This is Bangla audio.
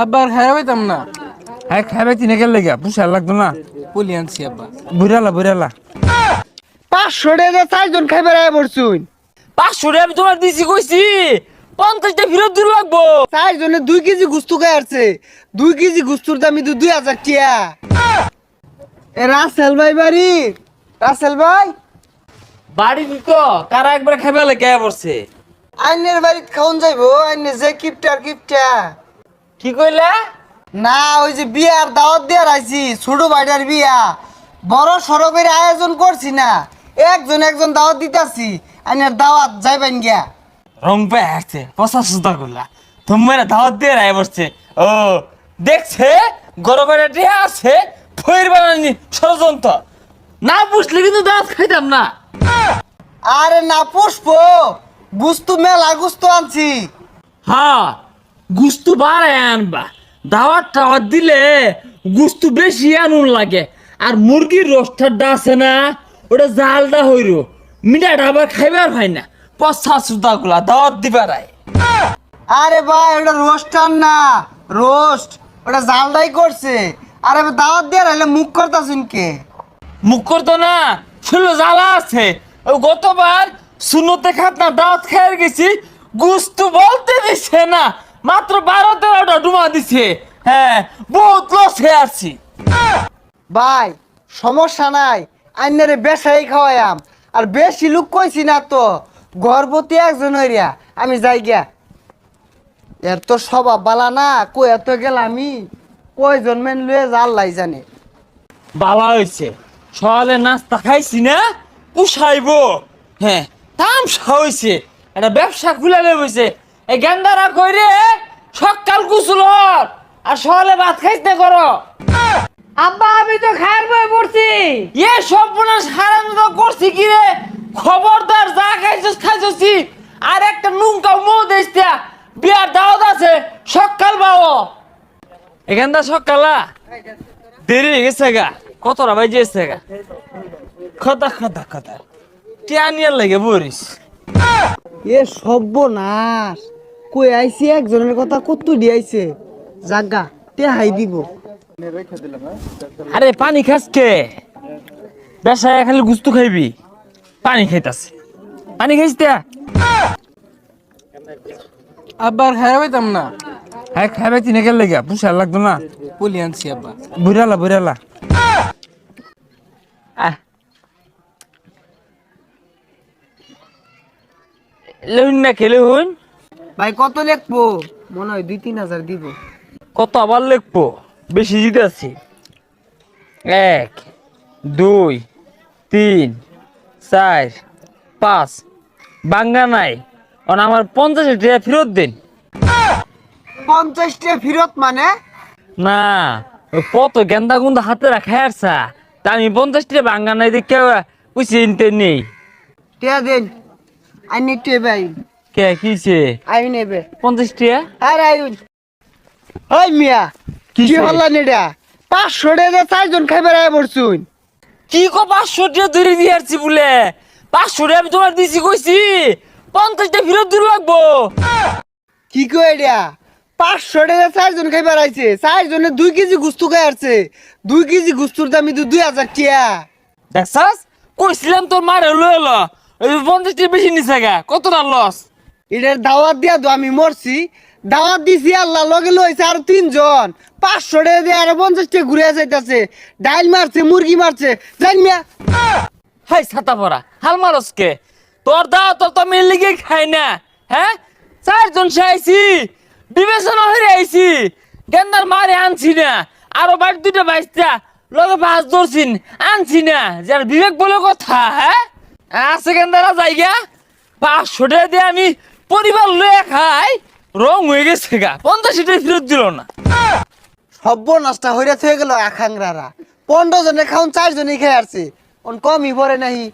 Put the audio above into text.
আব্বার খাইয়া পাইতাম না। হ্যাঁ খাইবে তিনে গেল লেগে পুষার লাগতো না। পুলি আনছি আব্বা। বুড়ালা 500 টাকা 4 জন খাইবার আয়া পড়ছুন। 500 টাকা আমি তোমার দিছি কইছি 50টা ফেরত দিল লাগবো। 4 জনে 2 কেজি গুস্তু খাই আসছে। 2 কেজি গুস্তুর দাম কিন্তু 2000 টাকা। এ রাসেল ভাই বাড়ি, রাসেল ভাই বাড়ি দিত কারা একবার খাইবে লেগে পড়ছে। আইনের বাড়িতে খাওন যাইবো। আইনে যে কিপটা কি কইলা? না, ওই যে বিয়ার দাওয়াত দিয়ে রাইছি, ছোট ভাইটার বিয়া বড় সড়কের আয়োজন করছি না, একজন দাওয়াত দিতাছি। আইনের দাওয়াত যাইবেন গিয়া। রং পায় আসছে 50 করলা তোমার দাওয়াত দিয়ে রায় বসছে। ও দেখছে গরমের টিয়া আছে ফয়ের বানানি ষড়যন্ত্র না বুঝলে কিন্তু দাওয়াত খাইতাম না। আরে না পুষ্প, গুস্তু মেলা গুস্তু আনছি। হ্যাঁ গুস্তু বাড়ায় আনবা, দাওয়াত টাওয়াত দিলে গুস্তু বেশি আনুন লাগে। আর মুরগির রোস্টারটা আছে না, ওটা জালটা হইল মিঠাটা আবার খাইবার হয় না। 50 গুলা দাওয়াত দিবার আয়। আরে ভাই ওটা রোস্টার না, রোস্ট ওটা জালদাই করছে। আরে দাওয়াত দিয়ে রাইলে মুখ করতাছুন কে? মুখ করতো না, শুনলো জ্বালা আছে। ওই গতবার শূন্যতে খাত না দাওয়াত খেয়ে গেছি, গুস্তু বলতে দিছে না, মাত্র 12-13টা ডুমা দিছে। হ্যাঁ বহুত লস হয়ে আসছি। ভাই সমস্যা নাই, আইনারে বেশাই খাওয়াইয়াম। আর বেশি লোক কইছি না তো, গর্ভবতী একজন হইয়া আমি যাই গিয়া। এর তো স্বভাব বালা না, কই এত গেল আমি কয়জন মেন লয়ে আল্লাহ জানে। বালা হয়েছে সকালে নাস্তা খাইছি না, পুষাইবো। হ্যাঁ তামসা হয়েছে, একটা ব্যবসা খুলে বসে। এই গেন্দারা কইরে সকাল কুচুল আর সকালে ভাত খাইতে করো। আব্বা আমি তো খায়ার বই পড়ছি। এ সব বোনা সারান তো করছি কি রে, খবরদার যা খাইছিস খাইছি। আর একটা নুনকাও মো দেশটা বিয়ার দাওয়াত আছে সকাল বাবু। এখানটা সকালা দেরি হয়ে গেছে গা, কতটা বাজে গেছে গা। কথা টিয়ানিয়ার লাগে বরিস। এ সর্বনাশ, কই আইছি একজনের কথা কত দিয়াইছে। জাগা তে হাই দিব। আরে পানি খাস কে? বেসায় খালি গুস্তু খাইবি, পানি খাইতাছে। পানি খাইস তে? আব্বার খাইয়া পাইতাম না। হ্যাঁ খাইবে তিনে গেল লেগে পুষার লাগতো না। পুলি আনছি আব্বা। বুড়ালা লহুন না খেলে হুন। ভাই কত লিখবো? মনে হয় 2-3 হাজার দিব। কত আবার লিখবো? বেশি দিতে আছি। 1 2 3 4 5 বাঙ্গা নাই। আমার 50 টাকা ফেরত দিন। 50 টাকা ফেরত মানে? না ওই কত গেন্দা গুন্দা হাতে রাখা আসছা, তা আমি 50 টাকা বাঙ্গা নাই দেখে বুঝছি নিতে নেই। টিয়া দেন, আইন একটু এবে আইন। কে কিছে আইন এবে 50 টাকা? আরে আইন। ওই মিয়া কি হল্লা নেডা? 500 টাকা 4 জন খাইবার আয়া পড়ছুন। কি কো 500 টাকা ধরে দিয়ে আসছি বলে? 500 টাকা আমি তোমার দিছি কইছি 50 টাকা ফেরত দিল লাগবো। কি কই এটা? 500 টাকা 4 জন খাইবার আইছে। 4 জনে 2 কেজি গুস্তু খাই আসছে। 2 কেজি গুস্তুর দাম কিন্তু 2000 টাকা। দেখছাস কইছিলাম তোর মারে লয়ে ল, ওই 50 টাকা বেশি নিছে গা, কতটা লস। এটার দাওয়াত দিয়া তো আমি মরছি। দাওয়াত দিছি আল্লাহ লগে লইছে আর 3 জন। 500 টাকা দিয়ে আর 50 টাকা ঘুরে যাইতাছে। ডাইল মারছে, মুরগি মারছে। জান মিয়া হাই ছাতা পড়া হাল মারসকে, তোর দাও তোর তো আমি লিগে খাই না। হ্যাঁ 4 জন আইছি, বিবেচনা হয়ে আইছি, গেন্দার মারে আনছি না। আরো বাড়ি 2টা বাইসটা লগে 5 ধরছিন আনছি না, যার বিবেক বলে কথা। হ্যাঁ আছে গেন্দারা জায়গা 500 টাকা দিয়ে আমি পরিবার লয়ে খাই, রং হয়ে গেছে গা। 50 টাকা ফেরত দিল না। সর্বনাশটা হইরা থয়ে গেল আখাংরারা। 15 জনে খাউন 4 জনই খাই আসছে। অন কমই পড়ে নাহি।